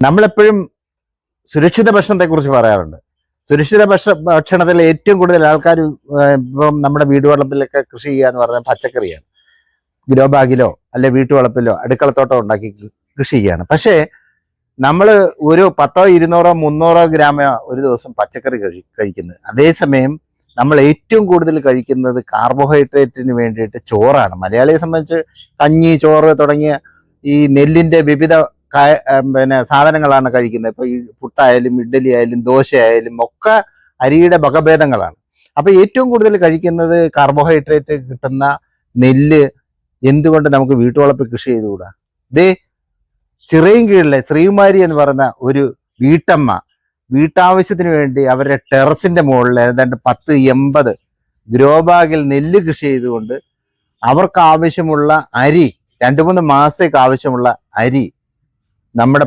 നമ്മളെപ്പോഴും സുരക്ഷിത ഭക്ഷണത്തെക്കുറിച്ച് പറയാറുണ്ട്. സുരക്ഷിത ഭക്ഷണത്തിൽ ഏറ്റവും കൂടുതൽ ആൾക്കാർ ഇപ്പം നമ്മുടെ വീട്ടുവളപ്പിലൊക്കെ കൃഷി ചെയ്യുക എന്ന് പറഞ്ഞാൽ പച്ചക്കറിയാണ്. ഗ്രോ ബാഗിലോ അല്ലെ വീട്ടുവളപ്പിലോ അടുക്കളത്തോട്ടം ഉണ്ടാക്കി കൃഷി ചെയ്യാണ്. പക്ഷേ നമ്മൾ ഒരു 10, 200, 300 ഗ്രാമ ഒരു ദിവസം പച്ചക്കറി കഴിക്കുന്നത്. അതേസമയം നമ്മൾ ഏറ്റവും കൂടുതൽ കഴിക്കുന്നത് കാർബോഹൈഡ്രേറ്റിന് വേണ്ടിയിട്ട് ചോറാണ്. മലയാളിയെ സംബന്ധിച്ച് കഞ്ഞി, ചോറ് തുടങ്ങിയ ഈ നെല്ലിന്റെ വിവിധ സാധനങ്ങളാണ് കഴിക്കുന്നത്. ഇപ്പൊ ഈ പുട്ടായാലും ഇഡ്ഡലി ആയാലും ദോശ ആയാലും ഒക്കെ അരിയുടെ വകഭേദങ്ങളാണ്. അപ്പൊ ഏറ്റവും കൂടുതൽ കഴിക്കുന്നത് കാർബോഹൈഡ്രേറ്റ് കിട്ടുന്ന നെല്ല്. എന്തുകൊണ്ട് നമുക്ക് വീട്ടുവളപ്പിൽ കൃഷി ചെയ്തുകൂടാ? ദേ ചിറയൻകീഴിലെ ശ്രീകുമാരി എന്ന് പറയുന്ന ഒരു വീട്ടമ്മ വീട്ടാവശ്യത്തിന് വേണ്ടി അവരുടെ ടെറസിന്റെ മുകളിൽ ഏതാണ്ട് 10-80 ഗ്രോ ബാഗിൽ നെല്ല് കൃഷി ചെയ്തുകൊണ്ട് അവർക്ക് ആവശ്യമുള്ള അരി, 2-3 മാസത്തേക്ക് ആവശ്യമുള്ള അരി നമ്മുടെ